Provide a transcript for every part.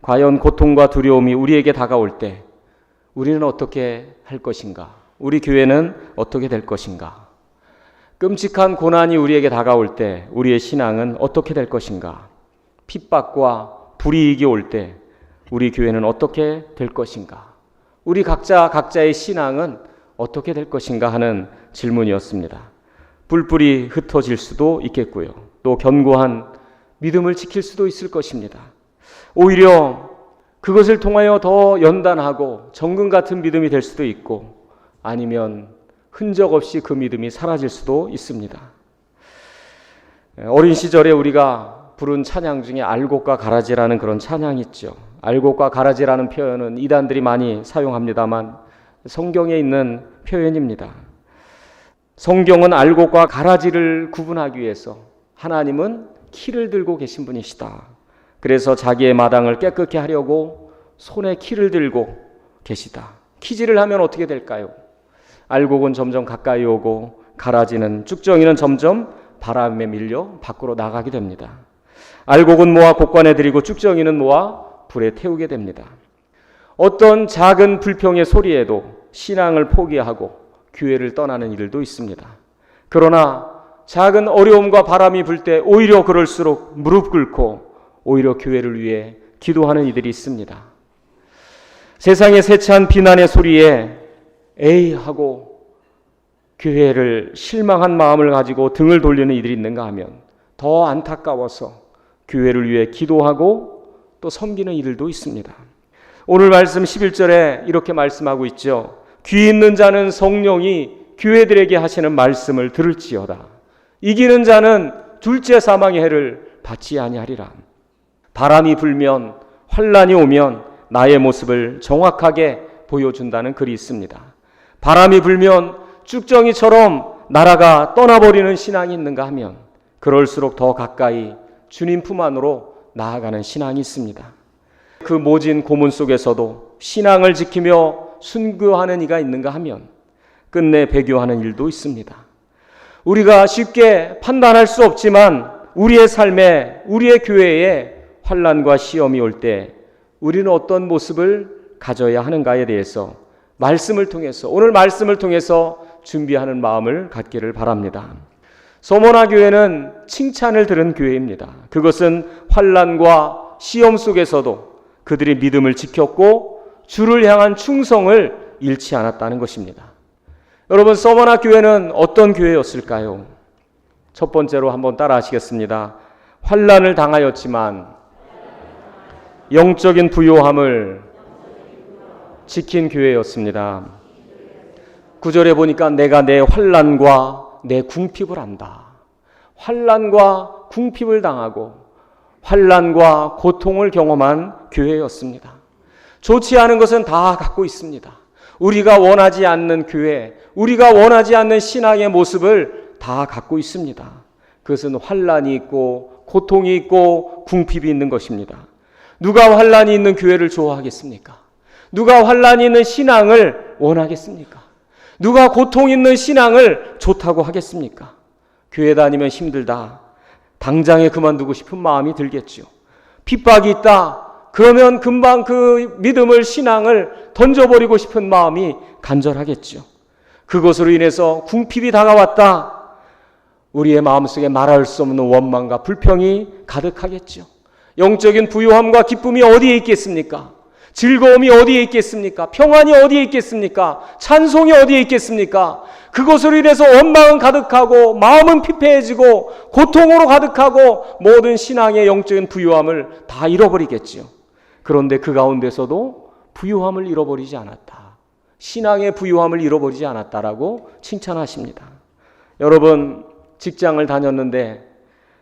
과연 고통과 두려움이 우리에게 다가올 때 우리는 어떻게 할 것인가? 우리 교회는 어떻게 될 것인가? 끔찍한 고난이 우리에게 다가올 때 우리의 신앙은 어떻게 될 것인가? 핍박과 불이익이 올 때 우리 교회는 어떻게 될 것인가? 우리 각자의 신앙은 어떻게 될 것인가 하는 질문이었습니다. 뿔뿔이 흩어질 수도 있겠고요. 또 견고한 믿음을 지킬 수도 있을 것입니다. 오히려 그것을 통하여 더 연단하고 정금 같은 믿음이 될 수도 있고, 아니면 흔적 없이 그 믿음이 사라질 수도 있습니다. 어린 시절에 우리가 부른 찬양 중에 알곡과 가라지라는 그런 찬양이 있죠. 알곡과 가라지라는 표현은 이단들이 많이 사용합니다만 성경에 있는 표현입니다. 성경은 알곡과 가라지를 구분하기 위해서 하나님은 키를 들고 계신 분이시다. 그래서 자기의 마당을 깨끗게 하려고 손에 키를 들고 계시다. 키질을 하면 어떻게 될까요? 알곡은 점점 가까이 오고 가라지는, 쭉정이는 점점 바람에 밀려 밖으로 나가게 됩니다. 알곡은 모아 곡관에 들이고 쭉정이는 모아 불에 태우게 됩니다. 어떤 작은 불평의 소리에도 신앙을 포기하고 교회를 떠나는 이들도 있습니다. 그러나 작은 어려움과 바람이 불 때 오히려 그럴수록 무릎 꿇고 오히려 교회를 위해 기도하는 이들이 있습니다. 세상의 세찬 비난의 소리에 에이 하고 교회를 실망한 마음을 가지고 등을 돌리는 이들이 있는가 하면 더 안타까워서 교회를 위해 기도하고 또 섬기는 이들도 있습니다. 오늘 말씀 11절에 이렇게 말씀하고 있죠. 귀 있는 자는 성령이 교회들에게 하시는 말씀을 들을지어다. 이기는 자는 둘째 사망의 해를 받지 아니하리라. 바람이 불면, 환란이 오면 나의 모습을 정확하게 보여준다는 글이 있습니다. 바람이 불면 쭉정이처럼 나라가 떠나버리는 신앙이 있는가 하면 그럴수록 더 가까이 주님 품 안으로 나아가는 신앙이 있습니다. 그 모진 고문 속에서도 신앙을 지키며 순교하는 이가 있는가 하면 끝내 배교하는 일도 있습니다. 우리가 쉽게 판단할 수 없지만 우리의 삶에, 우리의 교회에 환난과 시험이 올 때 우리는 어떤 모습을 가져야 하는가에 대해서 말씀을 통해서, 오늘 말씀을 통해서 준비하는 마음을 갖기를 바랍니다. 서머나 교회는 칭찬을 들은 교회입니다. 그것은 환난과 시험 속에서도 그들의 믿음을 지켰고 주를 향한 충성을 잃지 않았다는 것입니다. 여러분, 서머나 교회는 어떤 교회였을까요? 첫 번째로 한번 따라 하시겠습니다. 환난을 당하였지만 영적인 부요함을 지킨 교회였습니다. 9절에 보니까 내가 내 환난과 내 궁핍을 안다. 환난과 궁핍을 당하고 환난과 고통을 경험한 교회였습니다. 좋지 않은 것은 다 갖고 있습니다. 우리가 원하지 않는 교회, 우리가 원하지 않는 신앙의 모습을 다 갖고 있습니다. 그것은 환난이 있고 고통이 있고 궁핍이 있는 것입니다. 누가 환난이 있는 교회를 좋아하겠습니까? 누가 환난이 있는 신앙을 원하겠습니까? 누가 고통 있는 신앙을 좋다고 하겠습니까? 교회 다니면 힘들다. 당장에 그만두고 싶은 마음이 들겠죠. 핍박이 있다. 그러면 금방 그 믿음을, 신앙을 던져버리고 싶은 마음이 간절하겠죠. 그것으로 인해서 궁핍이 다가왔다. 우리의 마음속에 말할 수 없는 원망과 불평이 가득하겠죠. 영적인 부요함과 기쁨이 어디에 있겠습니까? 즐거움이 어디에 있겠습니까? 평안이 어디에 있겠습니까? 찬송이 어디에 있겠습니까? 그것으로 인해서 원망은 가득하고 마음은 피폐해지고 고통으로 가득하고 모든 신앙의 영적인 부요함을 다 잃어버리겠죠. 그런데 그 가운데서도 부요함을 잃어버리지 않았다. 신앙의 부요함을 잃어버리지 않았다라고 칭찬하십니다. 여러분, 직장을 다녔는데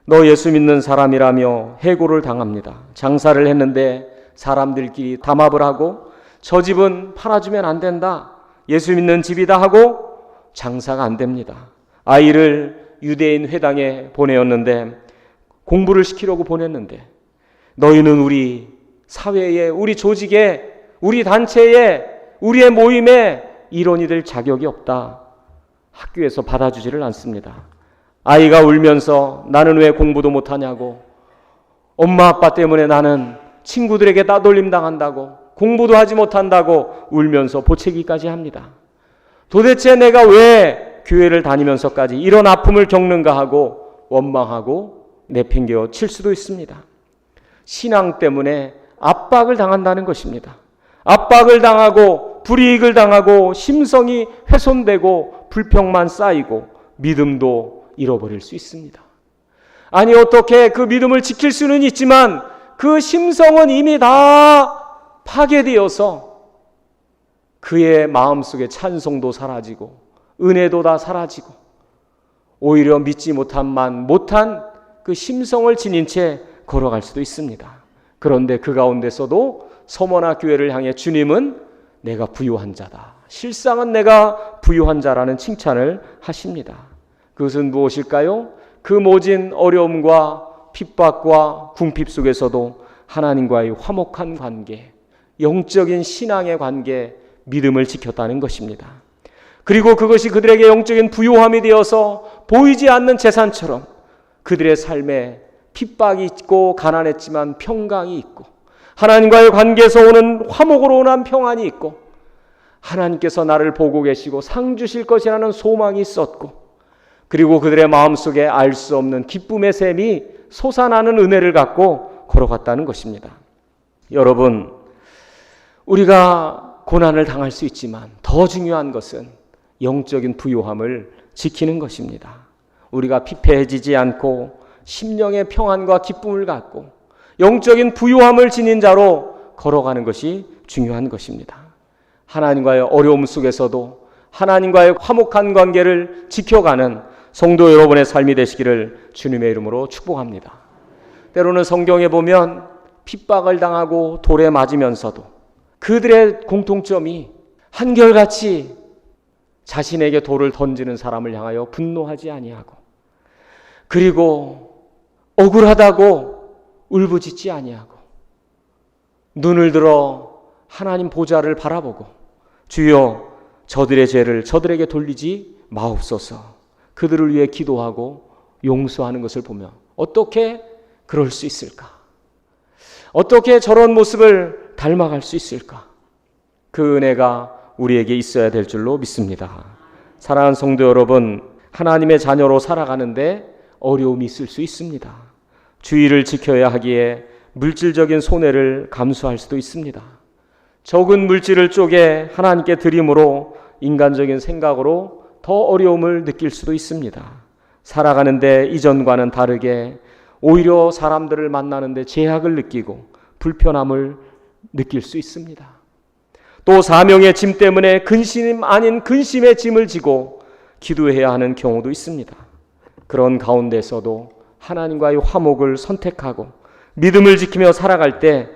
너 예수 믿는 사람이라며 해고를 당합니다. 장사를 했는데 사람들끼리 담합을 하고 저 집은 팔아주면 안 된다. 예수 믿는 집이다 하고 장사가 안 됩니다. 아이를 유대인 회당에 보내었는데 공부를 시키려고 보냈는데 너희는 우리 사회에, 우리 조직에, 우리 단체에, 우리의 모임에 일원이 될 자격이 없다. 학교에서 받아주지를 않습니다. 아이가 울면서 나는 왜 공부도 못하냐고, 엄마 아빠 때문에 나는 친구들에게 따돌림 당한다고, 공부도 하지 못한다고 울면서 보채기까지 합니다. 도대체 내가 왜 교회를 다니면서까지 이런 아픔을 겪는가 하고 원망하고 내팽개쳐 칠 수도 있습니다. 신앙 때문에 압박을 당한다는 것입니다. 압박을 당하고 불이익을 당하고 심성이 훼손되고 불평만 쌓이고 믿음도 잃어버릴 수 있습니다. 아니, 어떻게 그 믿음을 지킬 수는 있지만 그 심성은 이미 다 파괴되어서 그의 마음속에 찬송도 사라지고 은혜도 다 사라지고 오히려 믿지 못한 그 심성을 지닌 채 걸어갈 수도 있습니다. 그런데 그 가운데서도 서머나 교회를 향해 주님은 내가 부유한 자다, 실상은 내가 부유한 자라는 칭찬을 하십니다. 그것은 무엇일까요? 그 모진 어려움과 핍박과 궁핍 속에서도 하나님과의 화목한 관계, 영적인 신앙의 관계, 믿음을 지켰다는 것입니다. 그리고 그것이 그들에게 영적인 부요함이 되어서 보이지 않는 재산처럼 그들의 삶에 핍박이 있고 가난했지만 평강이 있고 하나님과의 관계에서 오는 화목으로 오는 평안이 있고 하나님께서 나를 보고 계시고 상 주실 것이라는 소망이 있었고 그리고 그들의 마음속에 알 수 없는 기쁨의 샘이 솟아나는 은혜를 갖고 걸어갔다는 것입니다. 여러분, 우리가 고난을 당할 수 있지만 더 중요한 것은 영적인 부요함을 지키는 것입니다. 우리가 피폐해지지 않고 심령의 평안과 기쁨을 갖고 영적인 부요함을 지닌 자로 걸어가는 것이 중요한 것입니다. 하나님과의 어려움 속에서도 하나님과의 화목한 관계를 지켜가는 성도 여러분의 삶이 되시기를 주님의 이름으로 축복합니다. 때로는 성경에 보면 핍박을 당하고 돌에 맞으면서도 그들의 공통점이 한결같이 자신에게 돌을 던지는 사람을 향하여 분노하지 아니하고 그리고 억울하다고 울부짖지 아니하고 눈을 들어 하나님 보좌를 바라보고 주여 저들의 죄를 저들에게 돌리지 마옵소서, 그들을 위해 기도하고 용서하는 것을 보며 어떻게 그럴 수 있을까? 어떻게 저런 모습을 닮아갈 수 있을까? 그 은혜가 우리에게 있어야 될 줄로 믿습니다. 사랑하는 성도 여러분, 하나님의 자녀로 살아가는데 어려움이 있을 수 있습니다. 주의를 지켜야 하기에 물질적인 손해를 감수할 수도 있습니다. 적은 물질을 쪼개 하나님께 드림으로 인간적인 생각으로 더 어려움을 느낄 수도 있습니다. 살아가는데 이전과는 다르게 오히려 사람들을 만나는데 제약을 느끼고 불편함을 느낄 수 있습니다. 또 사명의 짐 때문에 근심 아닌 근심의 짐을 지고 기도해야 하는 경우도 있습니다. 그런 가운데서도 하나님과의 화목을 선택하고 믿음을 지키며 살아갈 때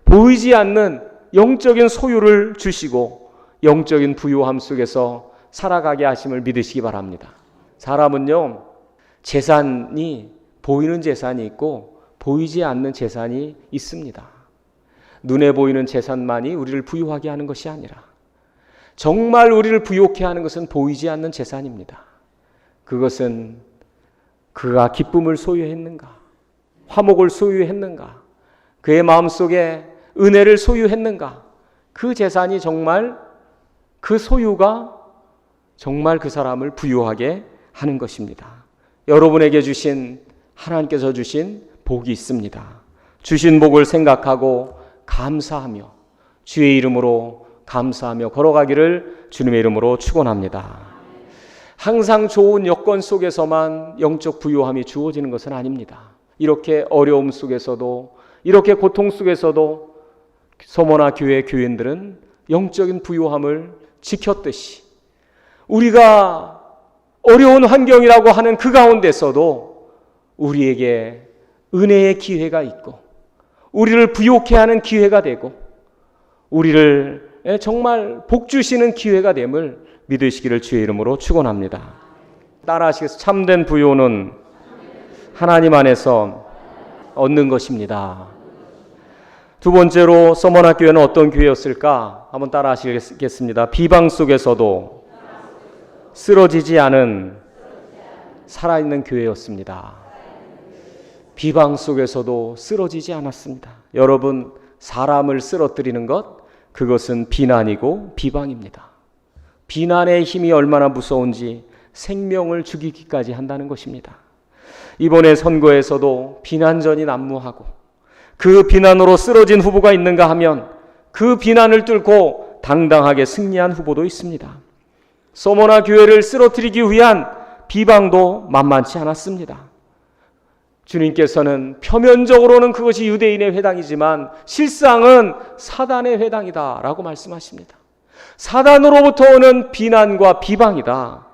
보이지 않는 영적인 소유를 주시고 영적인 부요함 속에서 살아가게 하심을 믿으시기 바랍니다. 사람은요, 재산이 보이는 재산이 있고 보이지 않는 재산이 있습니다. 눈에 보이는 재산만이 우리를 부유하게 하는 것이 아니라 정말 우리를 부유케 하는 것은 보이지 않는 재산입니다. 그것은 그가 기쁨을 소유했는가, 화목을 소유했는가, 그의 마음속에 은혜를 소유했는가, 그 재산이 정말 그 소유가 정말 그 사람을 부유하게 하는 것입니다. 여러분에게 주신 하나님께서 주신 복이 있습니다. 주신 복을 생각하고 감사하며 주의 이름으로 감사하며 걸어가기를 주님의 이름으로 축원합니다. 항상 좋은 여건 속에서만 영적 부요함이 주어지는 것은 아닙니다. 이렇게 어려움 속에서도 이렇게 고통 속에서도 서머나 교회 교인들은 영적인 부요함을 지켰듯이 우리가 어려운 환경이라고 하는 그 가운데서도 우리에게 은혜의 기회가 있고 우리를 부요케 하는 기회가 되고 우리를 정말 복 주시는 기회가 됨을 믿으시기를 주의 이름으로 축원합니다. 따라하시겠습니다. 참된 부요는 하나님 안에서 얻는 것입니다. 두 번째로 서머나 교회는 어떤 교회였을까? 한번 따라하시겠습니다. 비방 속에서도 쓰러지지 않은 살아있는 교회였습니다. 비방 속에서도 쓰러지지 않았습니다. 여러분, 사람을 쓰러뜨리는 것, 그것은 비난이고 비방입니다. 비난의 힘이 얼마나 무서운지 생명을 죽이기까지 한다는 것입니다. 이번에 선거에서도 비난전이 난무하고 그 비난으로 쓰러진 후보가 있는가 하면 그 비난을 뚫고 당당하게 승리한 후보도 있습니다. 서머나 교회를 쓰러뜨리기 위한 비방도 만만치 않았습니다. 주님께서는 표면적으로는 그것이 유대인의 회당이지만 실상은 사단의 회당이다 라고 말씀하십니다. 사단으로부터 오는 비난과 비방이다.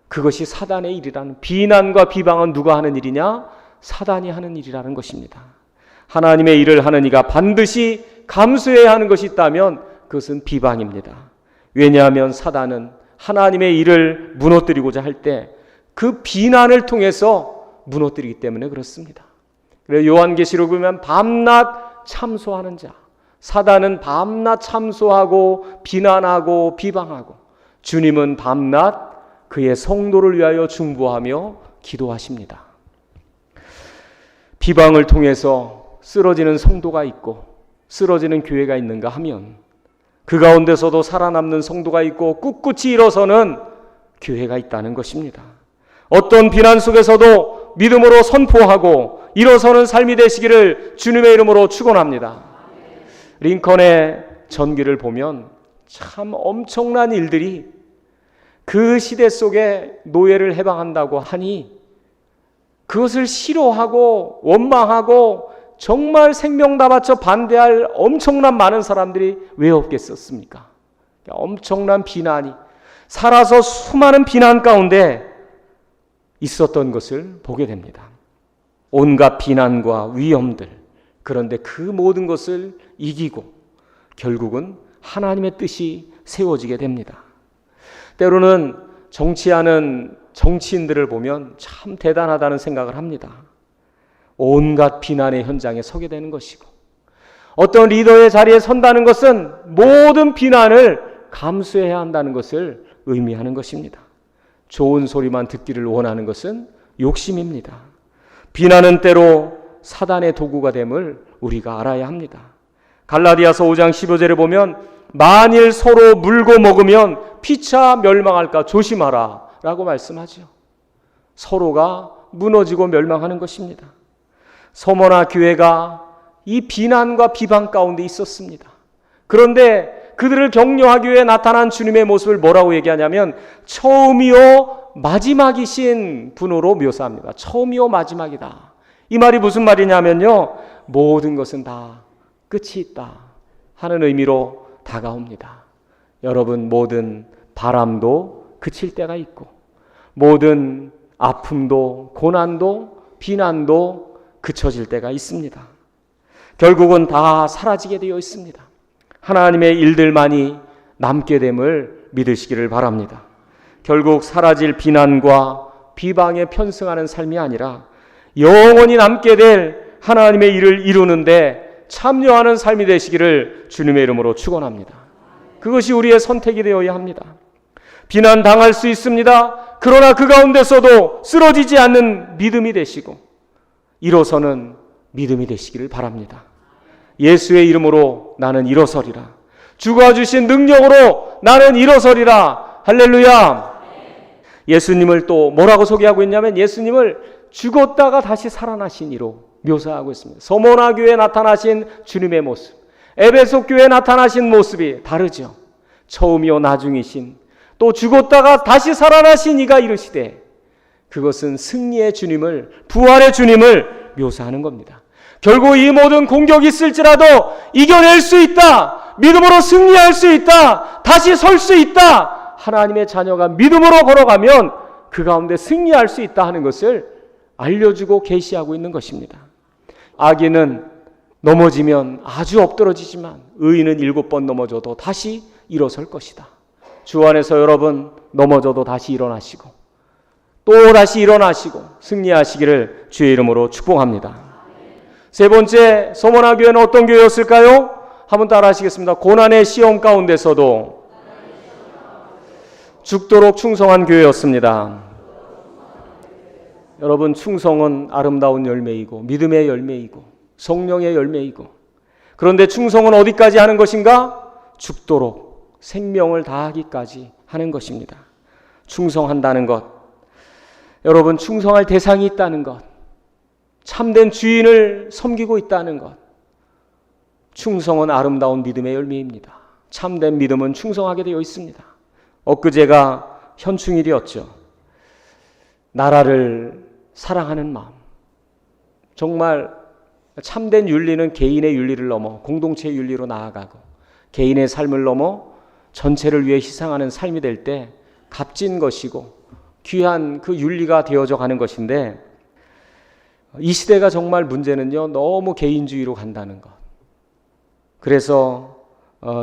그것이 사단의 일이라는, 비난과 비방은 누가 하는 일이냐? 사단이 하는 일이라는 것입니다. 하나님의 일을 하는 이가 반드시 감수해야 하는 것이 있다면 그것은 비방입니다. 왜냐하면 사단은 하나님의 일을 무너뜨리고자 할 때 그 비난을 통해서 무너뜨리기 때문에 그렇습니다. 그래서 요한계시록 보면 밤낮 참소하는 자, 사단은 밤낮 참소하고 비난하고 비방하고, 주님은 밤낮 그의 성도를 위하여 중보하며 기도하십니다. 비방을 통해서 쓰러지는 성도가 있고 쓰러지는 교회가 있는가 하면 그 가운데서도 살아남는 성도가 있고 꿋꿋이 일어서는 교회가 있다는 것입니다. 어떤 비난 속에서도 믿음으로 선포하고 일어서는 삶이 되시기를 주님의 이름으로 축원합니다. 링컨의 전기를 보면 참 엄청난 일들이 그 시대 속에 노예를 해방한다고 하니 그것을 싫어하고 원망하고 정말 생명 다 바쳐 반대할 엄청난 많은 사람들이 왜 없겠었습니까? 엄청난 비난이, 살아서 수많은 비난 가운데 있었던 것을 보게 됩니다. 온갖 비난과 위험들, 그런데 그 모든 것을 이기고 결국은 하나님의 뜻이 세워지게 됩니다. 때로는 정치하는 정치인들을 보면 참 대단하다는 생각을 합니다. 온갖 비난의 현장에 서게 되는 것이고, 어떤 리더의 자리에 선다는 것은 모든 비난을 감수해야 한다는 것을 의미하는 것입니다. 좋은 소리만 듣기를 원하는 것은 욕심입니다. 비난은 때로 사단의 도구가 됨을 우리가 알아야 합니다. 갈라디아서 5장 15절에 보면 만일 서로 물고 먹으면 피차 멸망할까 조심하라 라고 말씀하죠. 서로가 무너지고 멸망하는 것입니다. 서머나 교회가 이 비난과 비방 가운데 있었습니다. 그런데 그들을 격려하기 위해 나타난 주님의 모습을 뭐라고 얘기하냐면 처음이요 마지막이신 분으로 묘사합니다. 처음이요 마지막이다. 이 말이 무슨 말이냐면요, 모든 것은 다 끝이 있다 하는 의미로 다가옵니다. 여러분, 모든 바람도 그칠 때가 있고 모든 아픔도 고난도 비난도 그쳐질 때가 있습니다. 결국은 다 사라지게 되어 있습니다. 하나님의 일들만이 남게 됨을 믿으시기를 바랍니다. 결국 사라질 비난과 비방에 편승하는 삶이 아니라 영원히 남게 될 하나님의 일을 이루는데 참여하는 삶이 되시기를 주님의 이름으로 축원합니다. 그것이 우리의 선택이 되어야 합니다. 비난당할 수 있습니다. 그러나 그 가운데서도 쓰러지지 않는 믿음이 되시고 일어서는 믿음이 되시기를 바랍니다. 예수의 이름으로 나는 일어서리라. 주가 주신 능력으로 나는 일어서리라. 할렐루야. 예수님을 또 뭐라고 소개하고 있냐면 예수님을 죽었다가 다시 살아나신 이로 묘사하고 있습니다. 서머나 교회에 나타나신 주님의 모습, 에베소 교회에 나타나신 모습이 다르죠. 처음이요 나중이신, 또 죽었다가 다시 살아나신 이가 이르시되, 그것은 승리의 주님을, 부활의 주님을 묘사하는 겁니다. 결국 이 모든 공격이 있을지라도 이겨낼 수 있다, 믿음으로 승리할 수 있다, 다시 설 수 있다, 하나님의 자녀가 믿음으로 걸어가면 그 가운데 승리할 수 있다 하는 것을 알려주고 계시하고 있는 것입니다. 악인은 넘어지면 아주 엎드러지지만 의인은 7번 넘어져도 다시 일어설 것이다. 주 안에서 여러분 넘어져도 다시 일어나시고 또 다시 일어나시고 승리하시기를 주의 이름으로 축복합니다. 세 번째, 서머나 교회는 어떤 교회였을까요? 한번 따라 하시겠습니다. 고난의 시험 가운데서도 죽도록 충성한 교회였습니다. 여러분, 충성은 아름다운 열매이고 믿음의 열매이고 성령의 열매이고 그런데 충성은 어디까지 하는 것인가? 죽도록 생명을 다하기까지 하는 것입니다. 충성한다는 것, 여러분 충성할 대상이 있다는 것, 참된 주인을 섬기고 있다는 것, 충성은 아름다운 믿음의 열매입니다. 참된 믿음은 충성하게 되어 있습니다. 엊그제가 현충일이었죠. 나라를 사랑하는 마음, 정말 참된 윤리는 개인의 윤리를 넘어 공동체의 윤리로 나아가고 개인의 삶을 넘어 전체를 위해 희생하는 삶이 될 때 값진 것이고 귀한 그 윤리가 되어져 가는 것인데, 이 시대가 정말 문제는요, 너무 개인주의로 간다는 것. 그래서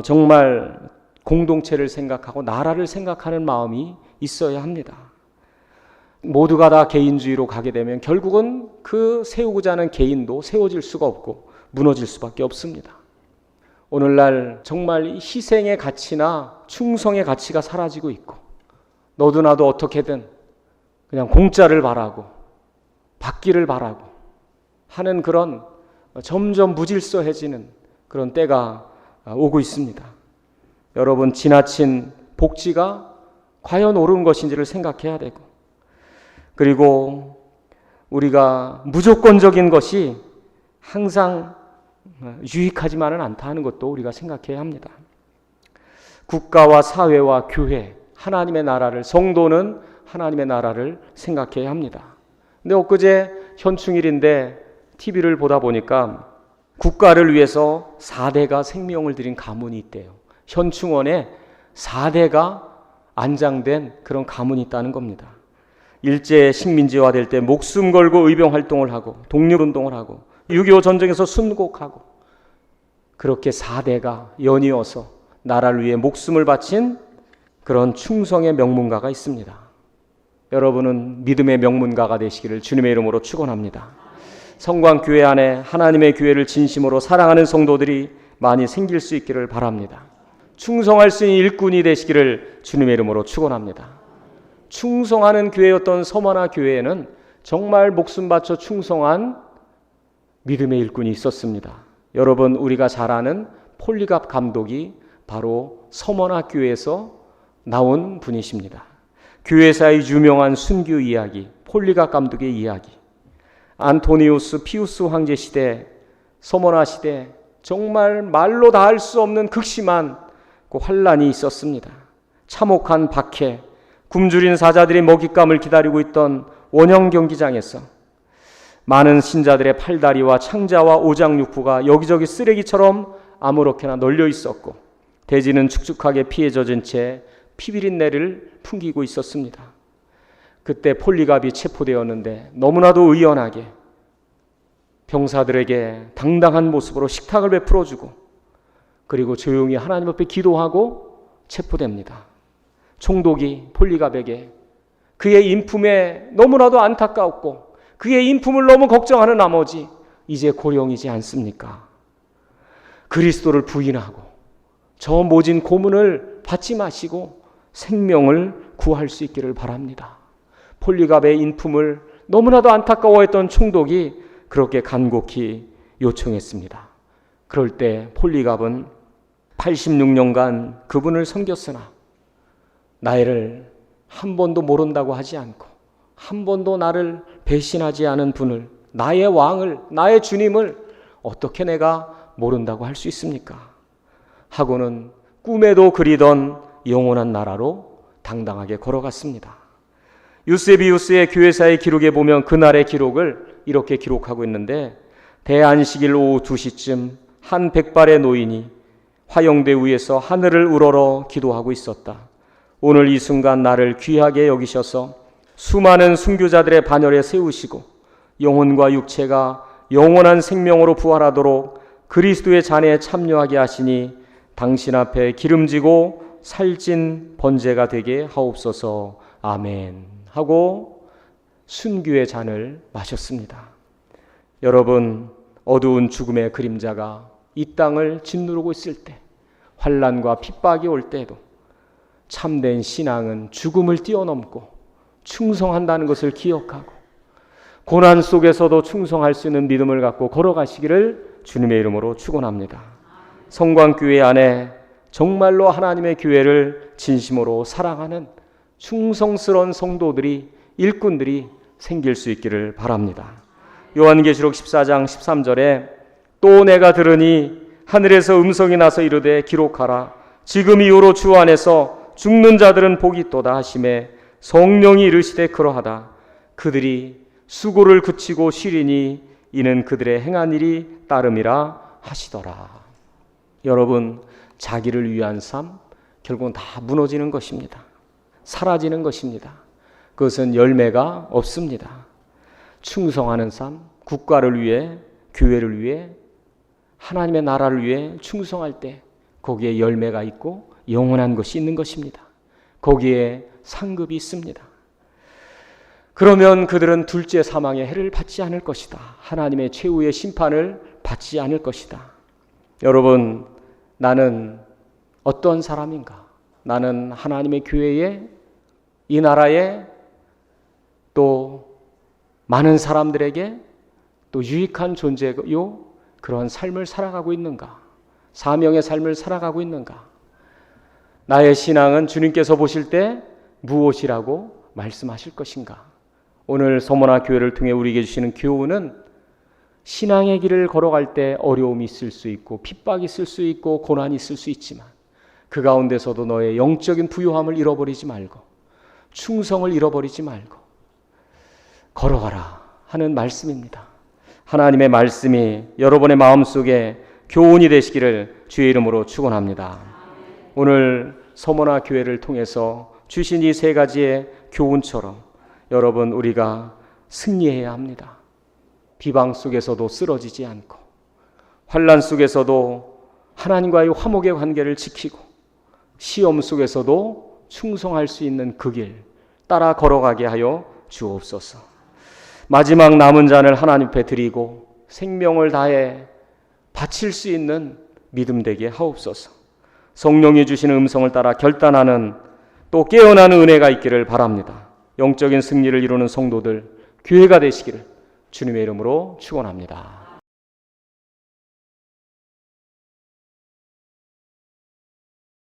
정말 공동체를 생각하고 나라를 생각하는 마음이 있어야 합니다. 모두가 다 개인주의로 가게 되면 결국은 그 세우고자 하는 개인도 세워질 수가 없고 무너질 수밖에 없습니다. 오늘날 정말 희생의 가치나 충성의 가치가 사라지고 있고, 너도 나도 어떻게든 그냥 공짜를 바라고 받기를 바라고 하는 그런 점점 무질서해지는 그런 때가 오고 있습니다. 여러분, 지나친 복지가 과연 옳은 것인지를 생각해야 되고, 그리고 우리가 무조건적인 것이 항상 유익하지만은 않다 하는 것도 우리가 생각해야 합니다. 국가와 사회와 교회, 하나님의 나라를, 성도는 하나님의 나라를 생각해야 합니다. 근데 엊그제 현충일인데 TV를 보다 보니까 국가를 위해서 4대가 생명을 들인 가문이 있대요. 현충원에 4대가 안장된 그런 가문이 있다는 겁니다. 일제 식민지화 될 때 목숨 걸고 의병 활동을 하고 독립운동을 하고 6.25 전쟁에서 순국하고, 그렇게 4대가 연이어서 나라를 위해 목숨을 바친 그런 충성의 명문가가 있습니다. 여러분은 믿음의 명문가가 되시기를 주님의 이름으로 축원합니다. 성광교회 안에 하나님의 교회를 진심으로 사랑하는 성도들이 많이 생길 수 있기를 바랍니다. 충성할 수 있는 일꾼이 되시기를 주님의 이름으로 축원합니다. 충성하는 교회였던 서머나 교회에는 정말 목숨 바쳐 충성한 믿음의 일꾼이 있었습니다. 여러분, 우리가 잘 아는 폴리갑 감독이 바로 서머나 교회에서 나온 분이십니다. 교회사의 유명한 순교 이야기, 폴리갑 감독의 이야기, 안토니우스 피우스 황제 시대, 서머나 시대, 정말 말로 다 할 수 없는 극심한 그 환란이 있었습니다. 참혹한 박해, 굶주린 사자들이 먹잇감을 기다리고 있던 원형 경기장에서 많은 신자들의 팔다리와 창자와 오장육부가 여기저기 쓰레기처럼 아무렇게나 널려 있었고, 대지는 축축하게 피에 젖은 채 피비린내를 풍기고 있었습니다. 그때 폴리갑이 체포되었는데 너무나도 의연하게 병사들에게 당당한 모습으로 식탁을 베풀어주고, 그리고 조용히 하나님 앞에 기도하고 체포됩니다. 총독이 폴리갑에게 그의 인품에 너무나도 안타까웠고 그의 인품을 너무 걱정하는 나머지 이제 고령이지 않습니까? 그리스도를 부인하고 저 모진 고문을 받지 마시고 생명을 구할 수 있기를 바랍니다. 폴리갑의 인품을 너무나도 안타까워했던 총독이 그렇게 간곡히 요청했습니다. 그럴 때 폴리갑은 86년간 그분을 섬겼으나 나를 한 번도 모른다고 하지 않고 한 번도 나를 배신하지 않은 분을, 나의 왕을, 나의 주님을 어떻게 내가 모른다고 할 수 있습니까? 하고는 꿈에도 그리던 영원한 나라로 당당하게 걸어갔습니다. 유세비우스의 교회사의 기록에 보면 그날의 기록을 이렇게 기록하고 있는데, 대안식일 오후 2시쯤 한 백발의 노인이 화영대 위에서 하늘을 우러러 기도하고 있었다. 오늘 이 순간 나를 귀하게 여기셔서 수많은 순교자들의 반열에 세우시고 영혼과 육체가 영원한 생명으로 부활하도록 그리스도의 잔해에 참여하게 하시니 당신 앞에 기름지고 살찐 번제가 되게 하옵소서. 아멘 하고 순교의 잔을 마셨습니다. 여러분, 어두운 죽음의 그림자가 이 땅을 짓누르고 있을 때, 환난과 핍박이 올 때에도 참된 신앙은 죽음을 뛰어넘고 충성한다는 것을 기억하고 고난 속에서도 충성할 수 있는 믿음을 갖고 걸어가시기를 주님의 이름으로 축원합니다. 성광교회 안에 정말로 하나님의 교회를 진심으로 사랑하는 충성스러운 성도들이, 일꾼들이 생길 수 있기를 바랍니다. 요한계시록 14장 13절에 또 내가 들으니 하늘에서 음성이 나서 이르되 기록하라. 지금 이후로 주 안에서 죽는 자들은 복이 있도다 하시매 성령이 이르시되 그러하다. 그들이 수고를 그치고 쉬리니 이는 그들의 행한 일이 따름이라 하시더라. 여러분, 자기를 위한 삶 결국은 다 무너지는 것입니다. 사라지는 것입니다. 그것은 열매가 없습니다. 충성하는 삶, 국가를 위해, 교회를 위해, 하나님의 나라를 위해 충성할 때 거기에 열매가 있고 영원한 것이 있는 것입니다. 거기에 상급이 있습니다. 그러면 그들은 둘째 사망의 해를 받지 않을 것이다. 하나님의 최후의 심판을 받지 않을 것이다. 여러분, 나는 어떤 사람인가? 나는 하나님의 교회에, 이 나라에, 또 많은 사람들에게 또 유익한 존재요, 그런 삶을 살아가고 있는가? 사명의 삶을 살아가고 있는가? 나의 신앙은 주님께서 보실 때 무엇이라고 말씀하실 것인가? 오늘 서머나 교회를 통해 우리에게 주시는 교훈은 신앙의 길을 걸어갈 때 어려움이 있을 수 있고 핍박이 있을 수 있고 고난이 있을 수 있지만 그 가운데서도 너의 영적인 부요함을 잃어버리지 말고 충성을 잃어버리지 말고 걸어가라 하는 말씀입니다. 하나님의 말씀이 여러분의 마음속에 교훈이 되시기를 주의 이름으로 축원합니다. 오늘 서머나 교회를 통해서 주신 이 세 가지의 교훈처럼 여러분, 우리가 승리해야 합니다. 비방 속에서도 쓰러지지 않고 환난 속에서도 하나님과의 화목의 관계를 지키고 시험 속에서도 충성할 수 있는 그 길 따라 걸어가게 하여 주옵소서. 마지막 남은 잔을 하나님 앞에 드리고 생명을 다해 바칠 수 있는 믿음 되게 하옵소서. 성령이 주시는 음성을 따라 결단하는 또 깨어나는 은혜가 있기를 바랍니다. 영적인 승리를 이루는 성도들, 교회가 되시기를 주님의 이름으로 축원합니다.